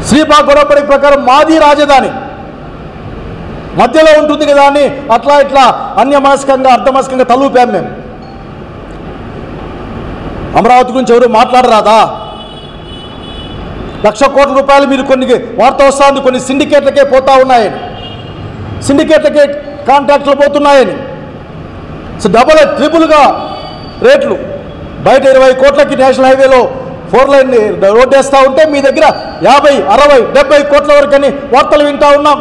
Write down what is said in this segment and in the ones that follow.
శ్రీపాద గొడవపడి ప్రకారం మాది రాజధాని మధ్యలో ఉంటుంది కదా అని అట్లా ఇట్లా అన్యమనస్కంగా అర్ధమనస్కంగా తలూపాం మేము. అమరావతి గురించి ఎవరు మాట్లాడరాదా? 1,00,000 కోట్ల రూపాయలు మీరు కొన్ని వార్త వస్తుంది, కొన్ని సిండికేట్లకే పోతా ఉన్నాయని, సిండికేట్లకే కాంట్రాక్టులు పోతున్నాయని. సో డబల్ ట్రిపుల్గా రేట్లు. బయట 20 కోట్లకి నేషనల్ హైవేలో 4 లైన్ రోడ్డు వేస్తూ ఉంటే మీ దగ్గర 50, 60, 70 కోట్ల వరకు అని వార్తలు వింటూ ఉన్నాం.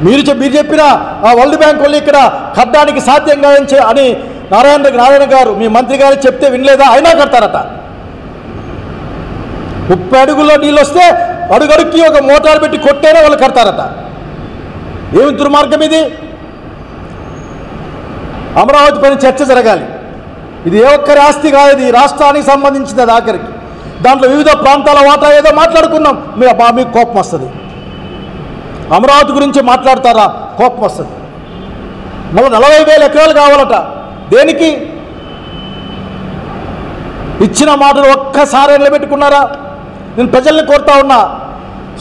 మీరు చెప్పిన ఆ వరల్డ్ బ్యాంక్ వాళ్ళు ఇక్కడ కట్టడానికి సాధ్యంగా అని నారాయణ గారు మీ మంత్రి గారు చెప్తే వినలేదా? అయినా కడతారట. 30 అడుగుల్లో నీళ్ళు వస్తే అడుగడుక్కి ఒక మోటార్ పెట్టి కొట్టేనే వాళ్ళు కడతారట. ఏమి దుర్మార్గం ఇది? అమరావతి పైన చర్చ జరగాలి. ఇది ఏ ఒక్కరి ఆస్తి కాదు, ఇది రాష్ట్రానికి సంబంధించినది. ఆఖరికి దాంట్లో వివిధ ప్రాంతాల వాటా ఏదో మాట్లాడుకుందాం, మీకు కోపం వస్తుంది. అమరావతి గురించి మాట్లాడతారా? కోపం వస్తుంది. మళ్ళీ 40,000 ఎకరాలు కావాలట. దేనికి? ఇచ్చిన మాటలు ఒక్కసారి నిలబెట్టుకున్నారా? నేను ప్రజల్ని కోరుతా ఉన్నా,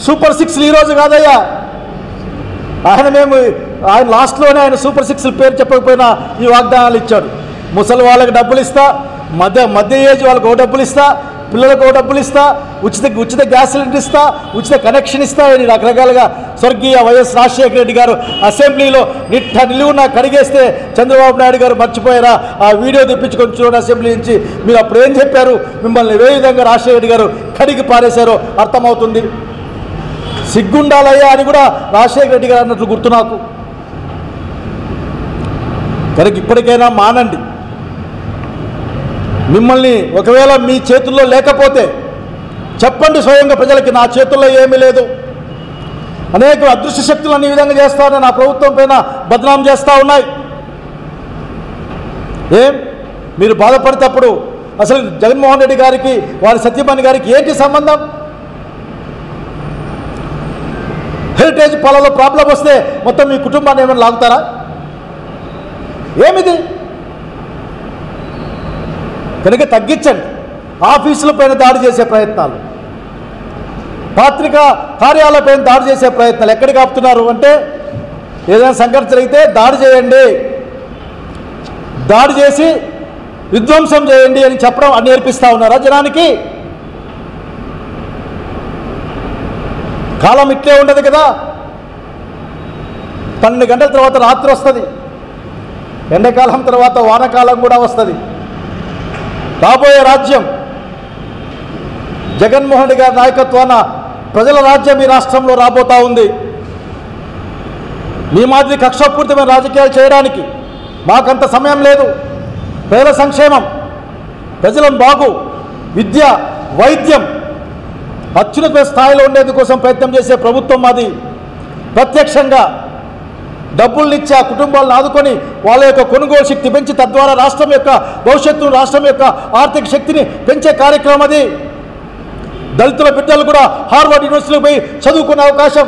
సూపర్ 6 ఈరోజు కాదయ్యా. ఆయన లాస్ట్లోనే ఆయన సూపర్ 6 పేరు చెప్పకపోయినా ఈ వాగ్దానాలు ఇచ్చాడు. ముసలి వాళ్ళకి డబ్బులు ఇస్తా, మధ్య ఏజ్ వాళ్ళకి ఓ డబ్బులు ఇస్తా, పిల్లలకు ఓ డబ్బులు ఇస్తా, ఉచిత గ్యాస్ సిలిండర్ ఇస్తా, ఉచిత కనెక్షన్ ఇస్తా అని రకరకాలుగా స్వర్గీయ వైఎస్ రాజశేఖర రెడ్డి గారు అసెంబ్లీలో నిలువున కడిగేస్తే చంద్రబాబు నాయుడు గారు మర్చిపోయారా? ఆ వీడియో తెప్పించుకొని చూడండి అసెంబ్లీ నుంచి. మీరు అప్పుడు ఏం చెప్పారు? మిమ్మల్ని ఏ విధంగా రాజశేఖర రెడ్డి గారు కడిగి పారేశారో అర్థమవుతుంది. సిగ్గుండాలయ్యా అని కూడా రాజశేఖర రెడ్డి గారు అన్నట్లు గుర్తు నాకు. కనుక ఇప్పటికైనా మానండి. మిమ్మల్ని ఒకవేళ మీ చేతుల్లో లేకపోతే చెప్పండి స్వయంగా ప్రజలకి, నా చేతుల్లో ఏమీ లేదు. అనేక అదృశ్య శక్తులు అన్ని విధంగా చేస్తారని నా ప్రభుత్వం పైన బదనాం చేస్తూ ఉన్నాయి. మీరు బాధపడేటప్పుడు అసలు జగన్మోహన్ రెడ్డి గారికి వారి సత్యమణి గారికి ఏంటి సంబంధం? హెరిటేజ్ పాలలో ప్రాబ్లం వస్తే మొత్తం మీ కుటుంబాన్ని ఏమైనా లాగుతారా? ఏమిది? కనుక తగ్గించండి. ఆఫీసుల పైన దాడి చేసే ప్రయత్నాలు, పత్రికా కార్యాలయపైన దాడి చేసే ప్రయత్నాలు ఎక్కడికి ఆపుతున్నారు అంటే, ఏదైనా సంఘటన జరిగితే దాడి చేయండి, దాడి చేసి విధ్వంసం చేయండి అని చెప్పడం నేర్పిస్తూ ఉన్నారా జనానికి? కాలం ఇట్లే ఉండదు కదా. 12 గంటల తర్వాత రాత్రి వస్తుంది, ఎండాకాలం తర్వాత వానకాలం కూడా వస్తుంది. రాబోయే రాజ్యం జగన్మోహన్ రెడ్డి గారి నాయకత్వాన ప్రజల రాజ్యం ఈ రాష్ట్రంలో రాబోతా ఉంది. మీ మాదిరి కక్షపూరితమైన రాజకీయాలు చేయడానికి మాకంత సమయం లేదు. ప్రజల సంక్షేమం, ప్రజల బాగు, విద్య, వైద్యం అత్యున్నత స్థాయిలో ఉండేందుకోసం ప్రయత్నం చేసే ప్రభుత్వం మాది. ప్రత్యక్షంగా డబ్బుల్ని ఇచ్చి ఆ కుటుంబాలను ఆదుకొని వాళ్ళ యొక్క కొనుగోలు శక్తి పెంచి తద్వారా రాష్ట్రం యొక్క భవిష్యత్తును, రాష్ట్రం యొక్క ఆర్థిక శక్తిని పెంచే కార్యక్రమం అది. దళితుల బిడ్డలు కూడా హార్వర్డ్ యూనివర్సిటీలో పోయి చదువుకునే అవకాశం.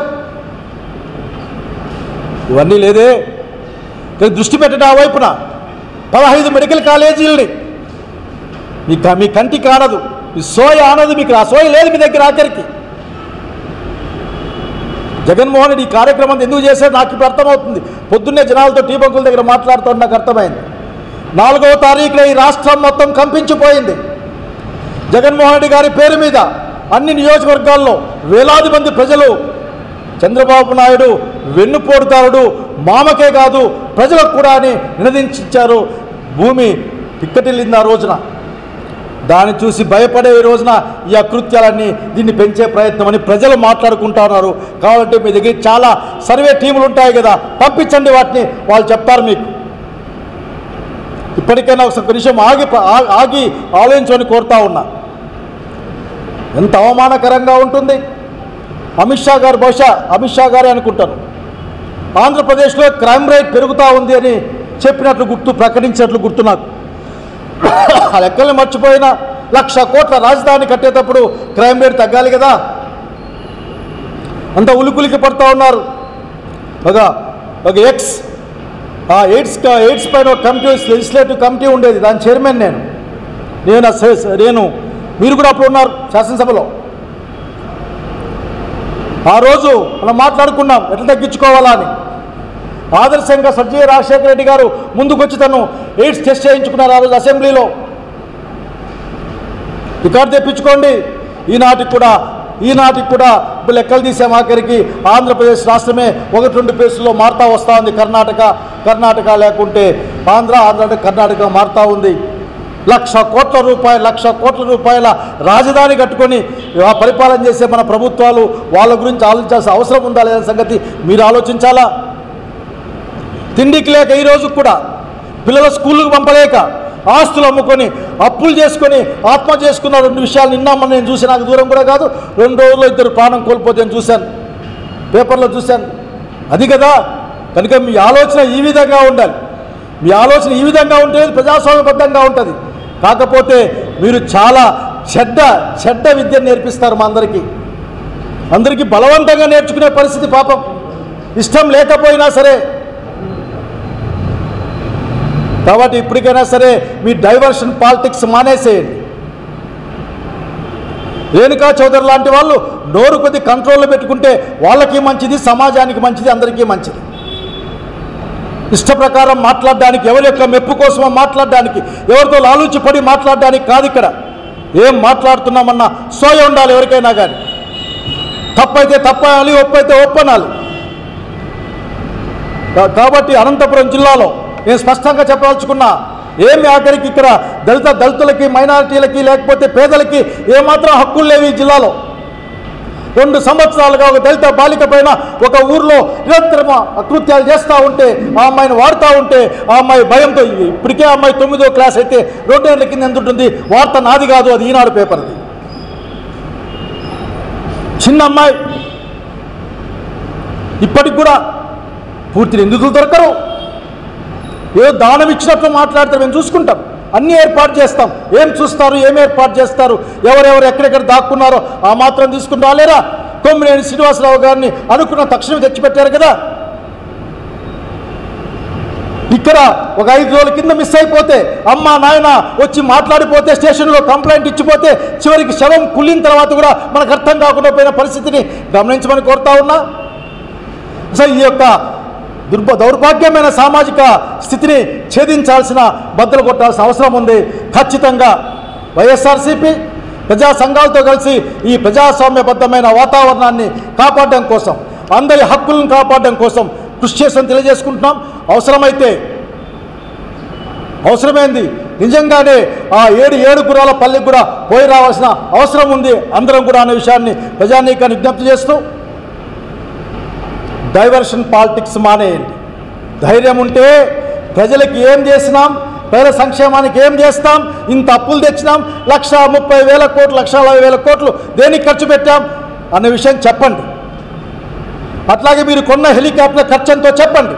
ఇవన్నీ లేదే. దృష్టి పెట్టడం ఆ వైపున 15 మెడికల్ కాలేజీలని మీ కంటికి ఆనదు, మీ సోయ ఆనదు. మీకు ఆ సోయ లేదు మీ దగ్గర. ఆఖరికి జగన్మోహన్ రెడ్డి ఈ కార్యక్రమం ఎందుకు చేశాడు నాకు ఇప్పుడు అర్థమవుతుంది. పొద్దున్నే జనాలతో టీ బంకుల దగ్గర మాట్లాడుతూ నాకు అర్థమైంది. 4వ తారీఖున ఈ రాష్ట్రం మొత్తం కంపించిపోయింది. జగన్మోహన్ రెడ్డి గారి పేరు మీద అన్ని నియోజకవర్గాల్లో వేలాది మంది ప్రజలు చంద్రబాబు నాయుడు వెన్నుపోడుతారుడు, మామకే కాదు ప్రజలకు కూడా అని నినదించారు. భూమి పిక్కటిల్లింది ఆ రోజున. దాన్ని చూసి భయపడే ఈ రోజున ఈ అకృత్యాలన్నీ దీన్ని పెంచే ప్రయత్నం అని ప్రజలు మాట్లాడుకుంటున్నారు. కాబట్టి మీ దగ్గర చాలా సర్వే టీములు ఉంటాయి కదా, పంపించండి వాటిని, వాళ్ళు చెప్తారు మీకు. ఇప్పటికైనా ఒక నిమిషం ఆగి ఆలోచించమని కోరుతా ఉన్నా. ఎంత అవమానకరంగా ఉంటుంది. అమిత్ షా గారు, బహుశా అమిత్ షా గారే అనుకుంటాను, ఆంధ్రప్రదేశ్లో క్రైమ్ రేట్ పెరుగుతూ ఉంది అని చెప్పినట్లు గుర్తు, ప్రకటించినట్లు గుర్తు నాకు. ఆ లెక్కల్ని మర్చిపోయినా 1,00,000 కోట్ల రాజధాని కట్టేటప్పుడు క్రైమ్ రేట్ తగ్గాలి కదా. అంత ఉలికులికి పడుతూ ఉన్నారు. ఒక ఎయిడ్స్ పైన ఒక కమిటీ, లెజిస్లేటివ్ కమిటీ ఉండేది, దాని చైర్మన్ నేను మీరు కూడా అప్పుడు ఉన్నారు శాసనసభలో. ఆ రోజు మనం మాట్లాడుకున్నాం ఎట్లా తగ్గించుకోవాలా అని. ఆదర్శంగా సజ్జయ్య రాజశేఖర రెడ్డి గారు ముందుకొచ్చి తను ఎయిడ్స్ టెస్ట్ చేయించుకున్నారు ఆ రోజు అసెంబ్లీలో. రికార్డు తెప్పించుకోండి. ఈనాటికి కూడా ఇప్పుడు లెక్కలు తీసే ఆఖరికి ఆంధ్రప్రదేశ్ రాష్ట్రమే 1-2 ప్లేసుల్లో మారుతూ వస్తూ ఉంది. కర్ణాటక లేకుంటే ఆంధ్ర కర్ణాటక మారుతూ ఉంది. 1,00,00,000 కోట్ల రూపాయల రాజధాని కట్టుకొని పరిపాలన చేసే మన ప్రభుత్వాలు వాళ్ళ గురించి ఆలోచించాల్సిన అవసరం ఉందా లేదా సంగతి మీరు ఆలోచించాలా. తిండికి లేక ఈ రోజు కూడా పిల్లల స్కూళ్ళకు పంపలేక ఆస్తులు అమ్ముకొని అప్పులు చేసుకొని ఆత్మహత్య చేసుకున్న 2 విషయాలు నిన్న నేను చూసి, నాకు దూరం కూడా కాదు, 2 రోజుల్లో 2 ప్రాణం కోల్పోతే నేను చూశాను, పేపర్లో చూశాను. అది కదా. కనుక మీ ఆలోచన ఈ విధంగా ఉండాలి. మీ ఆలోచన ఈ విధంగా ఉంటే ప్రజాస్వామ్యబద్ధంగా ఉంటుంది. కాకపోతే మీరు చాలా చెడ్డ విద్యను నేర్పిస్తారు మా అందరికీ బలవంతంగా నేర్చుకునే పరిస్థితి. పాపం ఇష్టం లేకపోయినా సరే. కాబట్టి ఇప్పటికైనా సరే మీ డైవర్షన్ పాలిటిక్స్ మానేసేయండి. రేణుకా చౌదరి లాంటి వాళ్ళు నోరు కొద్ది కంట్రోల్లో పెట్టుకుంటే వాళ్ళకి మంచిది, సమాజానికి మంచిది, అందరికీ మంచిది. ఇష్ట ప్రకారం మాట్లాడడానికి, ఎవరి యొక్క మెప్పు కోసమో మాట్లాడడానికి, ఎవరితో లాలూచిపడి మాట్లాడడానికి కాదు. ఇక్కడ ఏం మాట్లాడుతున్నామన్నా సోయ ఉండాలి ఎవరికైనా కానీ. తప్పైతే తప్పనాలి, ఒప్పైతే ఒప్పనాలి. కాబట్టి అనంతపురం జిల్లాలో నేను స్పష్టంగా చెప్పదలుచుకున్నా, ఏమి ఆఖరికి ఇక్కడ దళితులకి, మైనారిటీలకి, లేకపోతే పేదలకి ఏమాత్రం హక్కులు లేవు ఈ జిల్లాలో. 2 సంవత్సరాలుగా ఒక దళిత బాలిక పైన ఒక ఊర్లో నిరంతరం అకృత్యాలు చేస్తూ ఉంటే, ఆ అమ్మాయిని వాడుతూ ఉంటే, ఆ అమ్మాయి భయంతో, ఇప్పటికే అమ్మాయి 9వ క్లాస్ అయితే 2 ఏళ్ల కింద ఎంత ఉంటుంది, వార్త నాది కాదు, అది ఈనాడు పేపర్ది. చిన్న అమ్మాయి ఇప్పటికి కూడా పూర్తి నిందితులు దొరకరు. ఏదో దానం ఇచ్చినట్లు మాట్లాడితే మేము చూసుకుంటాం, అన్నీ ఏర్పాటు చేస్తాం. ఏం చూస్తారు, ఏం ఏర్పాటు చేస్తారు, ఎవరెవరు ఎక్కడెక్కడ దాక్కున్నారో ఆ మాత్రం తీసుకుని రాలేరా. కొమ్మినేని శ్రీనివాసరావు గారిని అనుకున్న తక్షణం తెచ్చిపెట్టారు కదా. ఇక్కడ ఒక 5 రోజుల కింద మిస్ అయిపోతే, అమ్మ నాయన వచ్చి మాట్లాడిపోతే, స్టేషన్లో కంప్లైంట్ ఇచ్చిపోతే, చివరికి శవం కుళ్ళిన తర్వాత కూడా మనకు అర్థం కాకుండా పోయిన పరిస్థితిని గమనించమని కోరుతా ఉన్నా. అసలు ఈ యొక్క దౌర్భాగ్యమైన సామాజిక స్థితిని ఛేదించాల్సిన, బద్దలు కొట్టాల్సిన అవసరం ఉంది. ఖచ్చితంగా వైఎస్ఆర్సీపీ ప్రజా సంఘాలతో కలిసి ఈ ప్రజాస్వామ్యబద్ధమైన వాతావరణాన్ని కాపాడడం కోసం, అందరి హక్కులను కాపాడడం కోసం కృషి చేసి తెలియజేసుకుంటున్నాం. అవసరమైంది నిజంగానే ఆ 7 గుర్రాల పల్లెకి కూడా పోయి రావాల్సిన అవసరం ఉంది అందరం కూడా అనే విషయాన్ని ప్రజానీకాన్ని విజ్ఞప్తి చేస్తూ, డైవర్షన్ పాలిటిక్స్ మానేయండి. ధైర్యం ఉంటే ప్రజలకు ఏం చేసినాం, ప్రజల సంక్షేమానికి ఏం చేస్తాం, ఇంత అప్పులు తెచ్చినాం, 1,30,000 కోట్లు 1,40,000 కోట్లు దేనికి ఖర్చు పెట్టాం అనే విషయం చెప్పండి. అట్లాగే మీరు కొన్న హెలికాప్టర్ ఖర్చు ఎంతో చెప్పండి,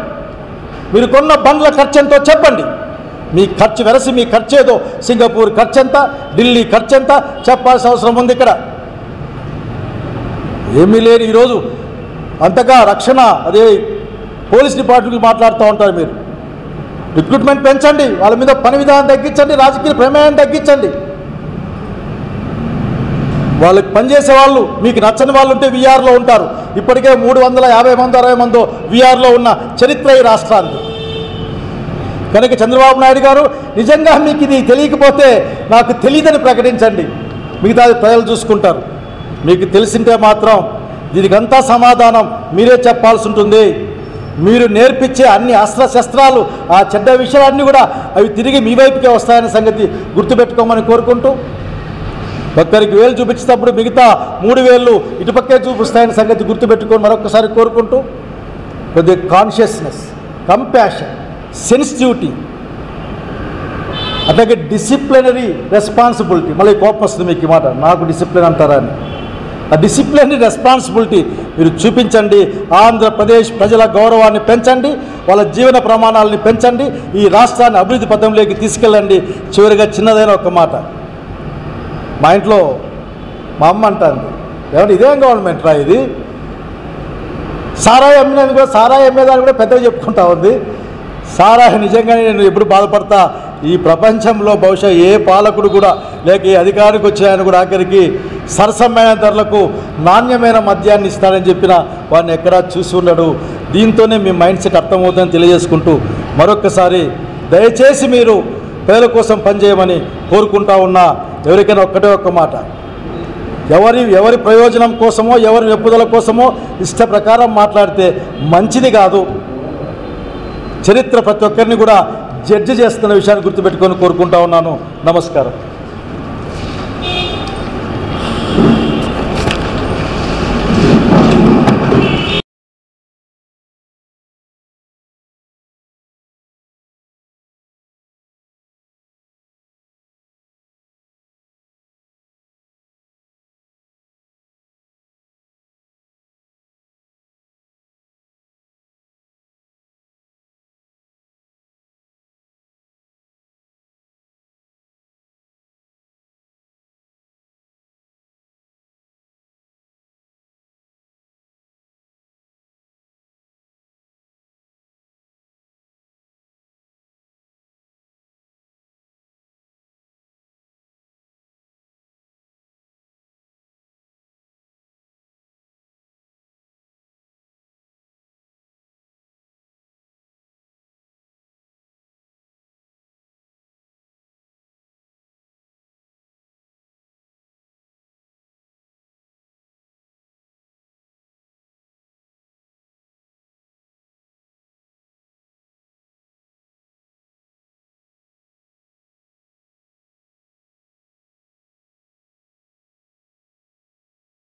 మీరు కొన్న బండ్ల ఖర్చు ఎంతో చెప్పండి. మీ ఖర్చు వెరసి, మీ ఖర్చు ఏదో సింగపూర్ ఖర్చు ఎంత, ఢిల్లీ ఖర్చు ఎంత చెప్పాల్సిన అవసరం ఉంది. ఇక్కడ ఏమీ లేని ఈరోజు అంతగా రక్షణ, అదే పోలీస్ డిపార్ట్మెంట్ మాట్లాడుతూ ఉంటారు. మీరు రిక్రూట్మెంట్ పెంచండి, వాళ్ళ మీద పని విధానం తగ్గించండి, రాజకీయ ప్రమేయం తగ్గించండి. వాళ్ళకి పనిచేసే వాళ్ళు మీకు నచ్చని వాళ్ళు ఉంటే వీఆర్లో ఉంటారు. ఇప్పటికే 350 మంది 60 మంది వీఆర్లో ఉన్న చరిత్ర ఈ రాష్ట్రానికి. కనుక చంద్రబాబు నాయుడు గారు నిజంగా మీకు ఇది తెలియకపోతే నాకు తెలియదని ప్రకటించండి, మిగతాది ప్రజలు చూసుకుంటారు. మీకు తెలిసింటే మాత్రం దీనికంతా సమాధానం మీరే చెప్పాల్సి ఉంటుంది. మీరు నేర్పించే అన్ని అస్త్రశస్త్రాలు, ఆ చెడ్డ విషయాలన్నీ కూడా అవి తిరిగి మీ వైపుకే వస్తాయనే సంగతి గుర్తుపెట్టుకోమని కోరుకుంటూ, ఒక్కరికి వేలు చూపించేటప్పుడు మిగతా 3 వేళ్ళు ఇటుపక్కే చూపిస్తాయనే సంగతి గుర్తుపెట్టుకొని మరొకసారి కోరుకుంటూ, కొద్దిగా కాన్షియస్నెస్, కంపాషన్, సెన్సిటివిటీ, అట్లాగే డిసిప్లినరీ రెస్పాన్సిబిలిటీ. మళ్ళీ కోపం వస్తుంది మీకు ఈ మాట, నాకు డిసిప్లిన్ అంటారా అని. ఆ డిసిప్లినరీ రెస్పాన్సిబిలిటీ మీరు చూపించండి. ఆంధ్రప్రదేశ్ ప్రజల గౌరవాన్ని పెంచండి, వాళ్ళ జీవన ప్రమాణాలని పెంచండి, ఈ రాష్ట్రాన్ని అభివృద్ధి పథంలోకి తీసుకెళ్ళండి. చివరిగా చిన్నదైన ఒక మాట, మా ఇంట్లో మా అమ్మ అంటాను, ఏమంటే ఇదేం గవర్నమెంట్ రా ఇది, సారాయి అమ్మినది కూడా, సారాయి అమ్మేదాన్ని కూడా పెద్దగా చెప్పుకుంటా ఉంది. సారాయి నిజంగానే నేను ఎప్పుడు బాధపడతా, ఈ ప్రపంచంలో బహుశా ఏ పాలకుడు కూడా లేక ఏ అధికారికి వచ్చాయని కూడా ఆఖరికి సరసమైన ధరలకు నాణ్యమైన మద్యాన్ని ఇస్తాడని చెప్పిన వాడిని ఎక్కడా చూసి ఉన్నాడు. దీంతోనే మీ మైండ్ సెట్ అర్థమవుతుందని తెలియజేసుకుంటూ మరొక్కసారి దయచేసి మీరు పేదల కోసం పనిచేయమని కోరుకుంటా ఉన్నా. ఎవరికైనా ఒక్కటే ఒక్క మాట, ఎవరి ప్రయోజనం కోసమో ఎవరి మెప్పుదల కోసమో ఇష్ట ప్రకారం మాట్లాడితే మంచిది కాదు. చరిత్ర ప్రతి ఒక్కరిని కూడా జడ్జి చేస్తున్న విషయాన్ని గుర్తుపెట్టుకొని కోరుకుంటా ఉన్నాను. నమస్కారం.